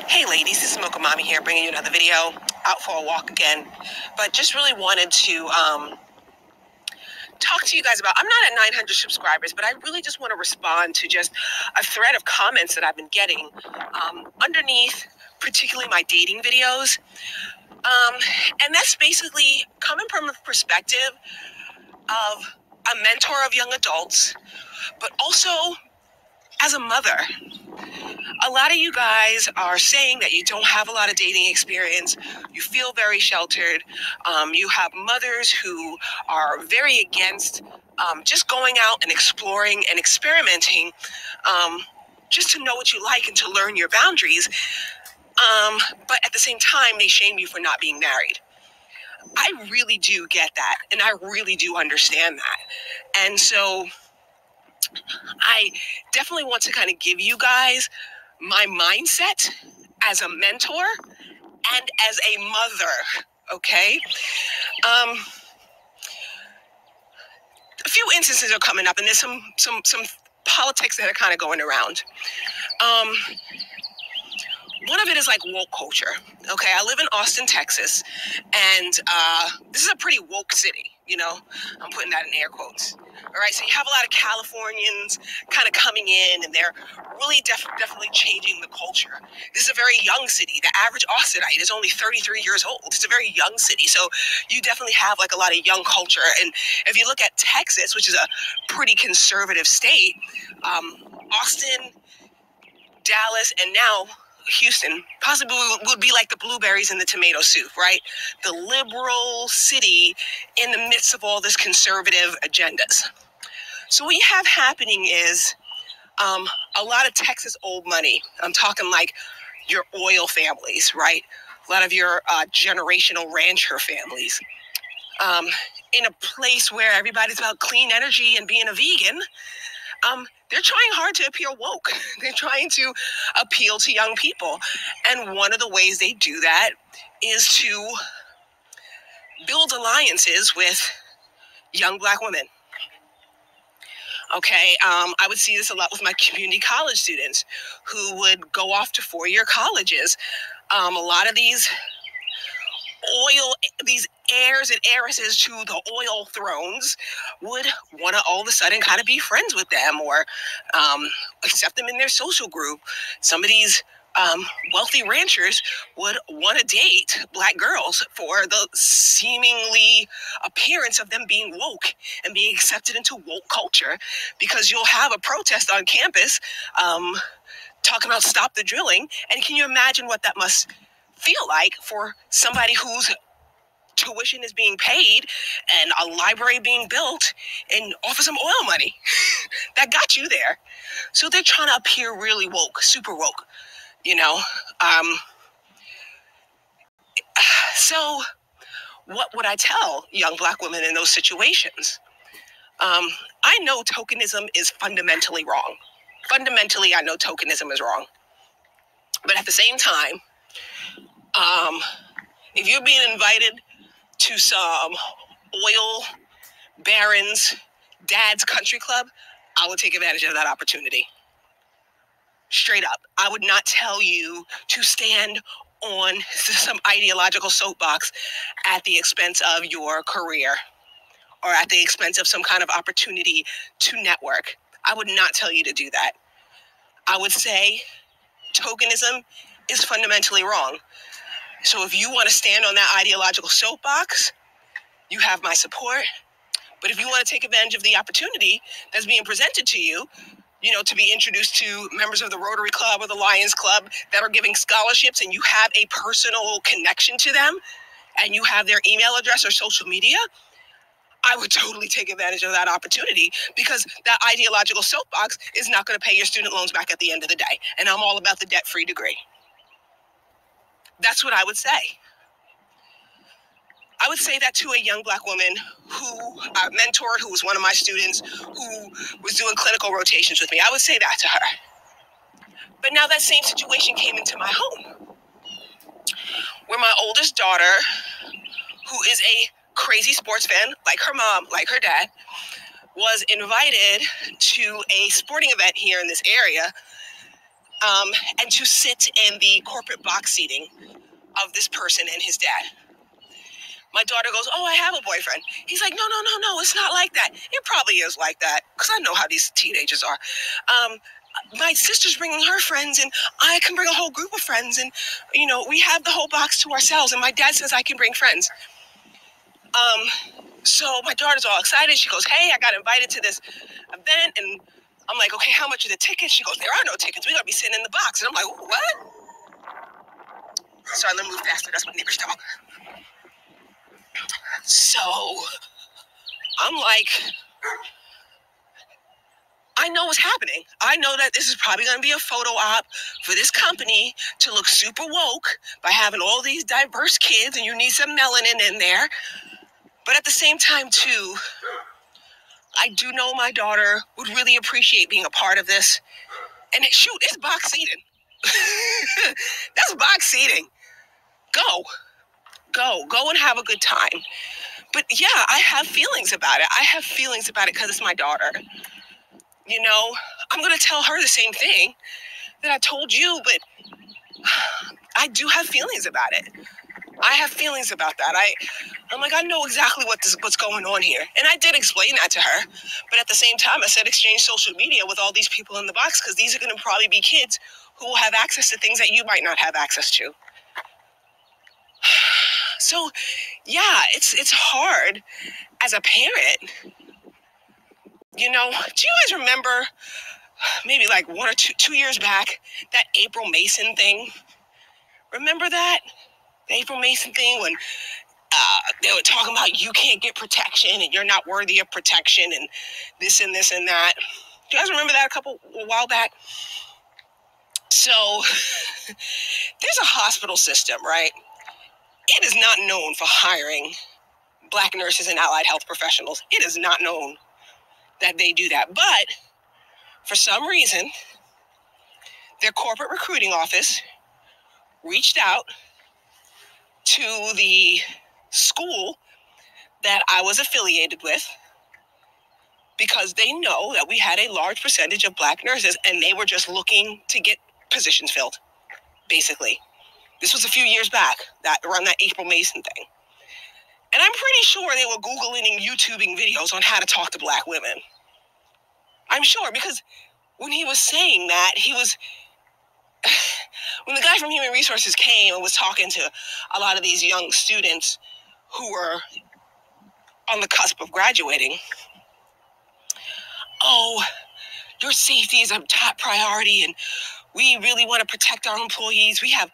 Hey ladies, this is Mocha Mommy here, bringing you another video, out for a walk again. But just really wanted to talk to you guys about, I'm not at 900 subscribers, but I really just want to respond to just a thread of comments that I've been getting underneath, particularly my dating videos. And that's basically coming from the perspective of a mentor of young adults, but also as a mother. A lot of you guys are saying that you don't have a lot of dating experience. You feel very sheltered. You have mothers who are very against just going out and exploring and experimenting, just to know what you like and to learn your boundaries. But at the same time, they shame you for not being married. I really do get that, and I really do understand that. And so I definitely want to kind of give you guys my mindset as a mentor and as a mother, okay? A few instances are coming up, and there's some politics that are kind of going around. One of it is like woke culture, okay? I live in Austin, Texas, and this is a pretty woke city, you know? I'm putting that in air quotes. All right, so you have a lot of Californians kind of coming in, and they're really definitely changing the culture. This is a very young city. The average Austinite is only 33 years old. It's a very young city, so you definitely have like a lot of young culture. And if you look at Texas, which is a pretty conservative state, Austin, Dallas, and now Houston possibly would be like the blueberries in the tomato soup, right? The liberal city in the midst of all this conservative agendas. So what you have happening is a lot of Texas old money. I'm talking like your oil families, right? A lot of your generational rancher families. In a place where everybody's about clean energy and being a vegan, they're trying hard to appear woke. They're trying to appeal to young people. And one of the ways they do that is to build alliances with young Black women. Okay, I would see this a lot with my community college students who would go off to four-year colleges. A lot of these heirs and heiresses to the oil thrones would want to all of a sudden kind of be friends with them or accept them in their social group. Some of these wealthy ranchers would want to date Black girls for the seemingly appearance of them being woke and being accepted into woke culture, because you'll have a protest on campus talking about stop the drilling. And can you imagine what that must feel like for somebody whose tuition is being paid and a library being built and offer some oil money that got you there? So they're trying to appear really woke, super woke. You know, so what would I tell young Black women in those situations? I know tokenism is fundamentally wrong. Fundamentally, I know tokenism is wrong. But at the same time, if you're being invited to some oil baron's dad's country club, I would take advantage of that opportunity. Straight up. I would not tell you to stand on some ideological soapbox at the expense of your career or at the expense of some kind of opportunity to network. I would not tell you to do that. I would say tokenism is fundamentally wrong. So if you want to stand on that ideological soapbox, you have my support. But if you want to take advantage of the opportunity that's being presented to you, you know, to be introduced to members of the Rotary Club or the Lions Club that are giving scholarships, and you have a personal connection to them, and you have their email address or social media, I would totally take advantage of that opportunity, because that ideological soapbox is not going to pay your student loans back at the end of the day. And I'm all about the debt-free degree. That's what I would say. I would say that to a young Black woman who I mentored, who was one of my students, who was doing clinical rotations with me. I would say that to her. But now that same situation came into my home, where my oldest daughter, who is a crazy sports fan, like her mom, like her dad, was invited to a sporting event here in this area and to sit in the corporate box seating of this person and his dad. My daughter goes, oh, I have a boyfriend. He's like, no, it's not like that. It probably is like that, because I know how these teenagers are. My sister's bringing her friends, and I can bring a whole group of friends, and, we have the whole box to ourselves, and my dad says I can bring friends. So my daughter's all excited. She goes, hey, I got invited to this event, and I'm like, okay, how much are the tickets? She goes, there are no tickets. We got to be sitting in the box. And I'm like, what? Sorry, let me move faster. That's my neighbor's dog. So I'm like, I know what's happening. I know that this is probably going to be a photo op for this company to look super woke by having all these diverse kids, and you need some melanin in there. But at the same time, too, I do know my daughter would really appreciate being a part of this. And it's box seating. That's box seating. Go and have a good time. But yeah, I have feelings about it. I have feelings about it because it's my daughter. I'm going to tell her the same thing that I told you, but I do have feelings about it. I have feelings about that. I'm like, I know exactly what's going on here. And I did explain that to her. But at the same time, I said, exchange social media with all these people in the box, because these are going to probably be kids who will have access to things that you might not have access to. So, yeah, it's hard as a parent. Do you guys remember maybe like 1 or 2 years back, that April Mason thing? Remember that? The April Mason thing when they were talking about you can't get protection and you're not worthy of protection and this and this and that. Do you guys remember that a while back? So there's a hospital system, right? It is not known for hiring Black nurses and allied health professionals. It is not known that they do that. But for some reason, their corporate recruiting office reached out to the school that I was affiliated with, because they know that we had a large percentage of Black nurses, and they were just looking to get positions filled, basically. This was a few years back, around that April Mason thing. And I'm pretty sure they were Googling and YouTubing videos on how to talk to Black women. I'm sure, because when he was saying that, when the guy from Human Resources came and was talking to a lot of these young students who were on the cusp of graduating, oh, your safety is a top priority, and we really want to protect our employees. We have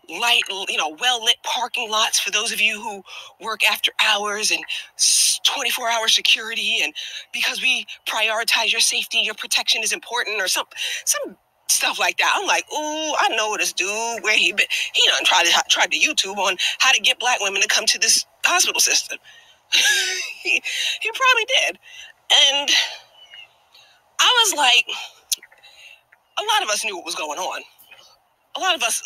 well-lit parking lots for those of you who work after hours, and 24-hour security, and because we prioritize your safety, your protection is important, or some stuff like that. I'm like, ooh, I know this dude, where he been. He done tried to YouTube on how to get Black women to come to this hospital system. he probably did. And I was like, a lot of us knew what was going on. A lot of us,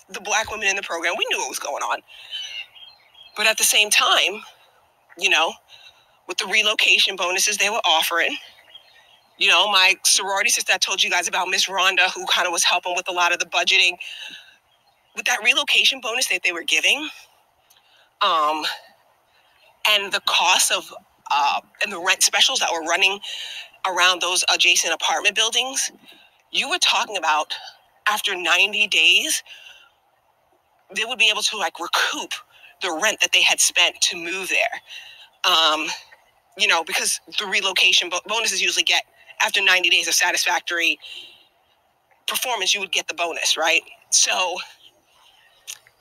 the Black women in the program, we knew what was going on. But at the same time, with the relocation bonuses they were offering, my sorority sister I told you guys about, Miss Rhonda, who kind of was helping with a lot of the budgeting, with that relocation bonus that they were giving, and the cost of, and the rent specials that were running around those adjacent apartment buildings, you were talking about after 90 days, they would be able to recoup the rent that they had spent to move there. Because the relocation bonuses usually get, after 90 days of satisfactory performance, you would get the bonus, right? So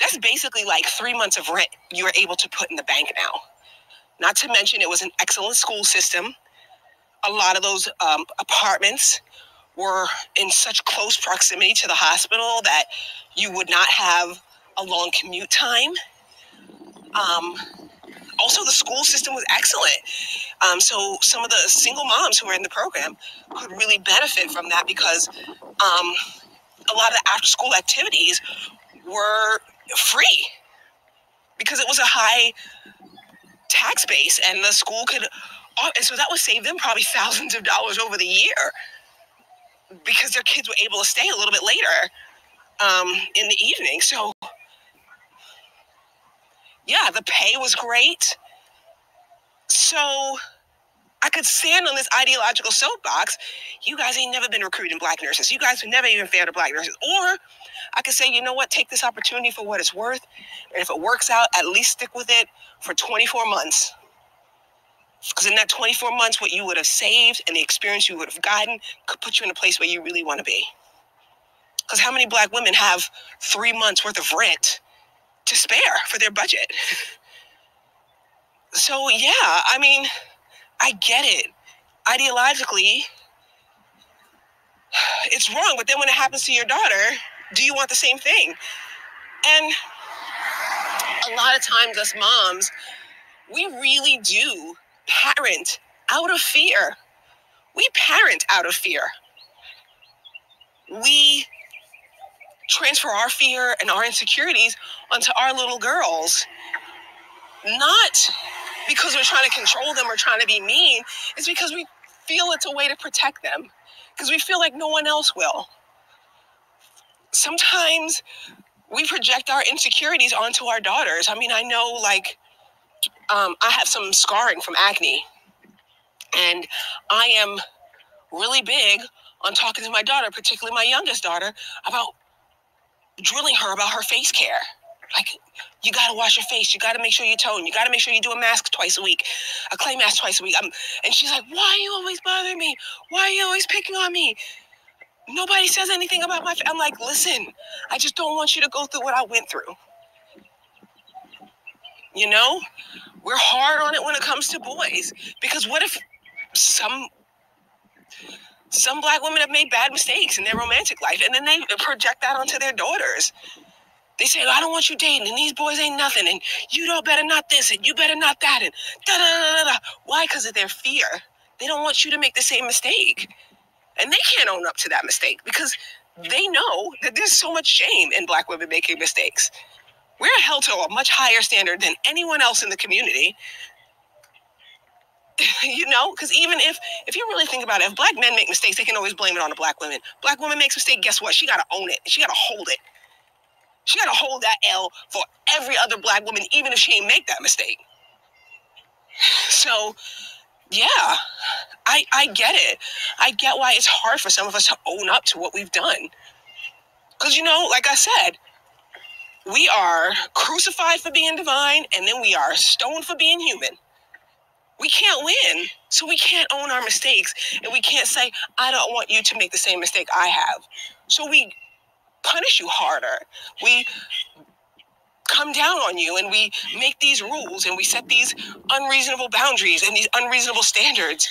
that's basically like 3 months of rent you are able to put in the bank now. Not to mention, it was an excellent school system. A lot of those apartments were in such close proximity to the hospital that you would not have a long commute time. Also, the school system was excellent. So some of the single moms who were in the program could really benefit from that, because a lot of the after-school activities were free, because it was a high tax base, and the school could, and so that would save them probably thousands of dollars over the year. because their kids were able to stay a little bit later in the evening. So, yeah, the pay was great. So I could stand on this ideological soapbox. You guys ain't never been recruiting black nurses. You guys have never even failed to black nurses. Or I could say, you know what, take this opportunity for what it's worth. And if it works out, at least stick with it for 24 months. Because in that 24 months, what you would have saved and the experience you would have gotten could put you in a place where you really want to be. Because how many black women have 3 months worth of rent to spare for their budget? So, yeah, I mean, I get it. Ideologically, it's wrong. But then when it happens to your daughter, do you want the same thing? And a lot of times us moms, we really do parent out of fear. We parent out of fear. We transfer our fear and our insecurities onto our little girls, not because we're trying to control them or trying to be mean. It's because we feel it's a way to protect them, because we feel like no one else will. Sometimes we project our insecurities onto our daughters. I mean, I know, like, I have some scarring from acne, and I am really big on talking to my daughter, particularly my youngest daughter, about drilling her about her face care. Like, you got to wash your face. You got to make sure you tone. You got to make sure you do a mask twice a week, a clay mask twice a week. And she's like, why are you always bothering me? Why are you always picking on me? Nobody says anything about my face. I'm like, listen, I just don't want you to go through what I went through. You know, we're hard on it when it comes to boys, because what if some black women have made bad mistakes in their romantic life, and then they project that onto their daughters? They say, I don't want you dating, and these boys ain't nothing, and you don't better not this, and you better not that, and da-da-da-da-da. Why? Because of their fear. They don't want you to make the same mistake. And they can't own up to that mistake because they know that there's so much shame in black women making mistakes. We're held to a much higher standard than anyone else in the community. You know, because even if you really think about it, if black men make mistakes, they can always blame it on the black women. Black woman makes a mistake, guess what? She got to own it. She got to hold it. She got to hold that L for every other black woman, even if she ain't make that mistake. So, yeah, I get it. I get why it's hard for some of us to own up to what we've done. Because, you know, like I said, we are crucified for being divine, and then we are stoned for being human. We can't win, so we can't own our mistakes, and we can't say, I don't want you to make the same mistake I have. So we punish you harder. We come down on you, and we make these rules, and we set these unreasonable boundaries and these unreasonable standards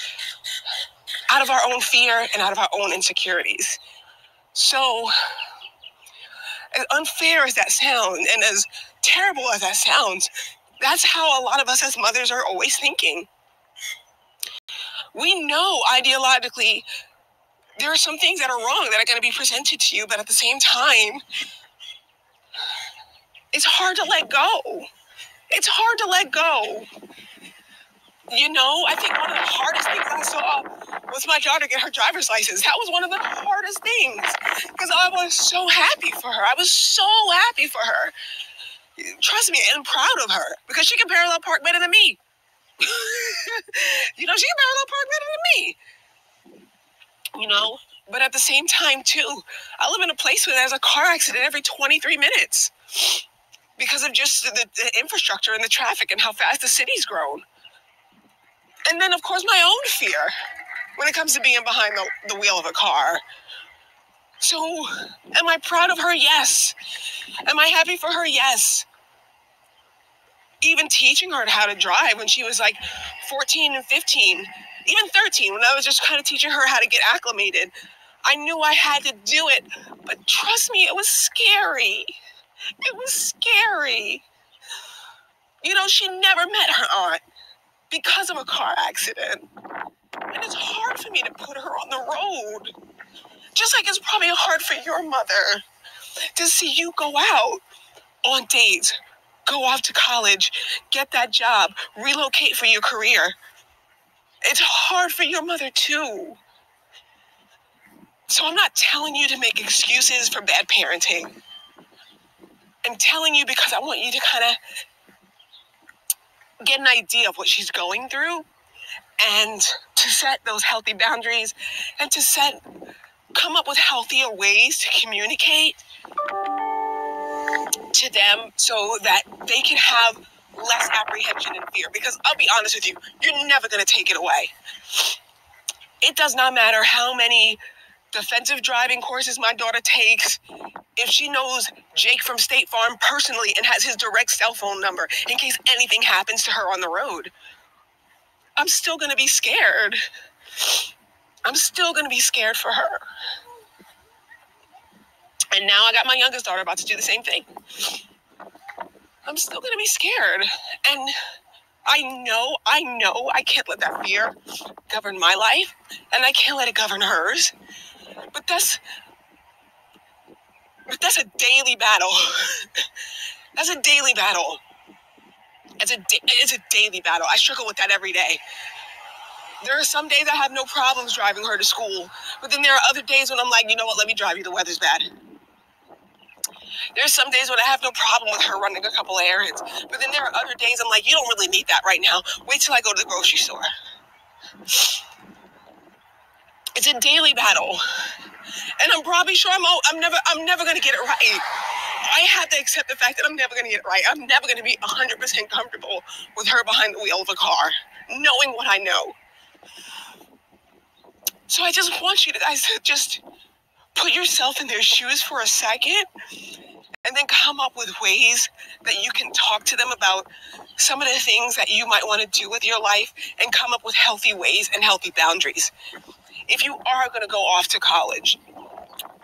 out of our own fear and out of our own insecurities. So, as unfair as that sounds, and as terrible as that sounds, that's how a lot of us as mothers are always thinking. We know ideologically there are some things that are wrong that are going to be presented to you, but at the same time, it's hard to let go. It's hard to let go. You know, I think one of the hardest things I saw was my daughter get her driver's license. That was one of the hardest things, because I was so happy for her. I was so happy for her. Trust me, and I'm proud of her, because she can parallel park better than me. You know, she can parallel park better than me. You know, but at the same time, too, I live in a place where there's a car accident every 23 minutes because of just the infrastructure and the traffic and how fast the city's grown. And then, of course, my own fear when it comes to being behind the wheel of a car. So, am I proud of her? Yes. Am I happy for her? Yes. Even teaching her how to drive when she was like 14 and 15, even 13, when I was just kind of teaching her how to get acclimated, I knew I had to do it. But trust me, it was scary. It was scary. You know, she never met her aunt because of a car accident. And it's hard for me to put her on the road. Just like it's probably hard for your mother to see you go out on dates, go off to college, get that job, relocate for your career. It's hard for your mother too. So I'm not telling you to make excuses for bad parenting. I'm telling you because I want you to kind of get an idea of what she's going through and to set those healthy boundaries and to come up with healthier ways to communicate to them so that they can have less apprehension and fear. Because I'll be honest with you, you're never going to take it away. It does not matter how many defensive driving courses my daughter takes. If she knows Jake from State Farm personally and has his direct cell phone number in case anything happens to her on the road, I'm still going to be scared. I'm still going to be scared for her. And now I got my youngest daughter about to do the same thing. I'm still going to be scared. And I know I can't let that fear govern my life, and I can't let it govern hers. But that's a daily battle. That's a daily battle. It's a daily battle. I struggle with that every day. There are some days I have no problems driving her to school, but then there are other days when I'm like, you know what, let me drive you, the weather's bad. There's some days when I have no problem with her running a couple of errands, but then there are other days I'm like, you don't really need that right now. Wait till I go to the grocery store. It's a daily battle, and I'm probably sure I'm never going to get it right. I have to accept the fact that I'm never going to get it right. I'm never going to be 100% comfortable with her behind the wheel of a car, knowing what I know. So I just want you guys to just put yourself in their shoes for a second and then come up with ways that you can talk to them about some of the things that you might want to do with your life and come up with healthy ways and healthy boundaries. If you are going to go off to college,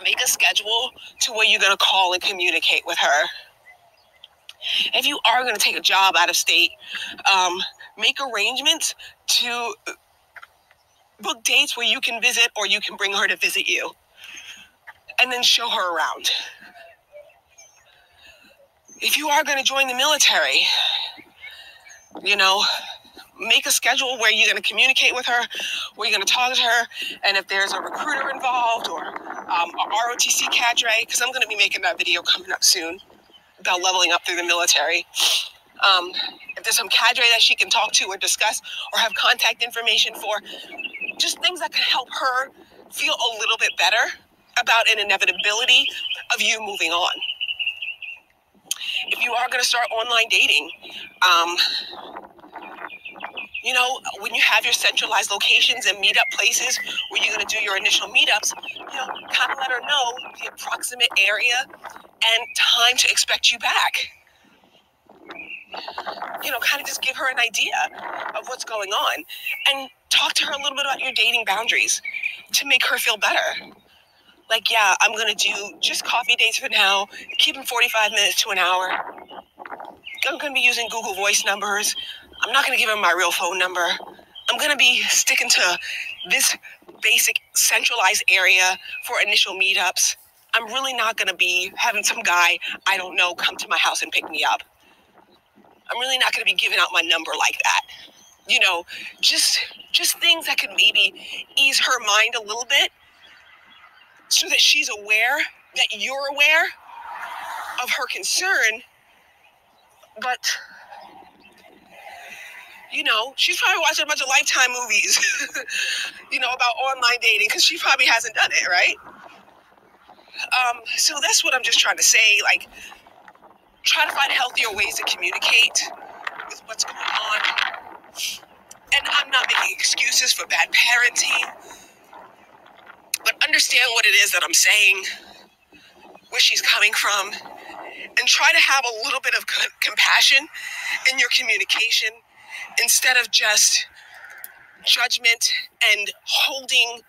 make a schedule to where you're going to call and communicate with her. If you are going to take a job out of state, make arrangements to book dates where you can visit or you can bring her to visit you. And then show her around. If you are going to join the military, make a schedule where you're going to communicate with her, where you're going to talk to her, and if there's a recruiter involved or a ROTC cadre, because I'm going to be making that video coming up soon about leveling up through the military. If there's some cadre that she can talk to or discuss or have contact information for, just things that can help her feel a little bit better about an inevitability of you moving on. If you are going to start online dating, when you have your centralized locations and meetup places where you're going to do your initial meetups, kind of let her know the approximate area and time to expect you back. Kind of just give her an idea of what's going on and talk to her a little bit about your dating boundaries to make her feel better. Like, yeah, I'm going to do just coffee dates for now, keep them 45 minutes to an hour. I'm going to be using Google Voice numbers. I'm not going to give her my real phone number. I'm going to be sticking to this basic centralized area for initial meetups. I'm really not going to be having some guy I don't know come to my house and pick me up. I'm really not going to be giving out my number like that. Just things that could maybe ease her mind a little bit so that she's aware that you're aware of her concern. But, she's probably watching a bunch of Lifetime movies, about online dating because she probably hasn't done it, right? So that's what I'm just trying to say. Like, try to find healthier ways to communicate with what's going on. And I'm not making excuses for bad parenting, but understand what it is that I'm saying, where she's coming from, and try to have a little bit of compassion in your communication instead of just judgment and holding,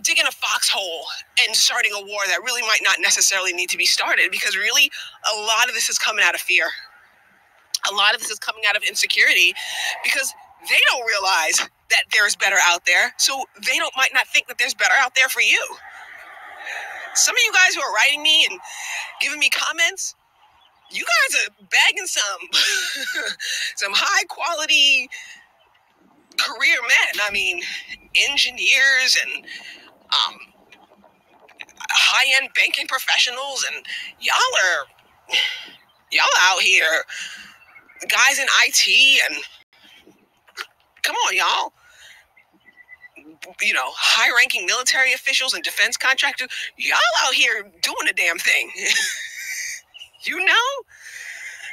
digging a foxhole and starting a war that really might not necessarily need to be started, because really a lot of this is coming out of fear. A lot of this is coming out of insecurity because they don't realize that there's better out there. So they might not think that there's better out there for you. Some of you guys who are writing me and giving me comments, you guys are bagging some high quality career men. I mean, engineers and um, high-end banking professionals, and y'all out here, guys in IT, and come on, y'all. High-ranking military officials and defense contractors, y'all out here doing the damn thing. you know,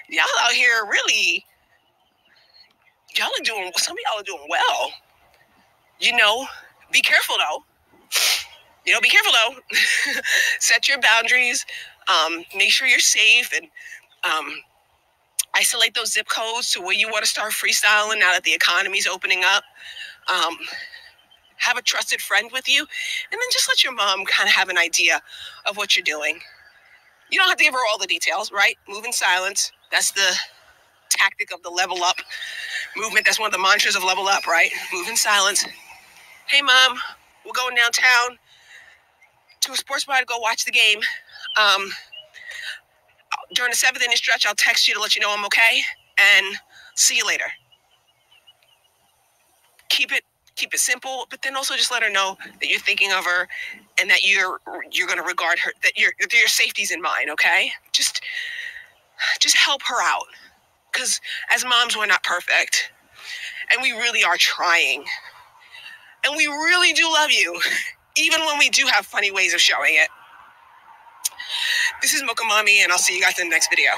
y'all out here really, some of y'all are doing well. Be careful though. Be careful though. Set your boundaries. Make sure you're safe, and isolate those zip codes to where you want to start freestyling now that the economy's opening up. Have a trusted friend with you, and then just let your mom kind of have an idea of what you're doing. You don't have to give her all the details, right? Move in silence. That's the tactic of the level up movement. That's one of the mantras of level up, right? Move in silence. Hey, Mom, we're going downtown to a sports bar to go watch the game. During the 7th inning stretch, I'll text you to let you know I'm okay, and see you later. Keep it simple, but then also just let her know that you're thinking of her and that you're going to regard her, that your safety's in mind, okay? Just help her out, because as moms, we're not perfect, and we really are trying, and we really do love you, even when we do have funny ways of showing it. This is Mocha Mommy, and I'll see you guys in the next video.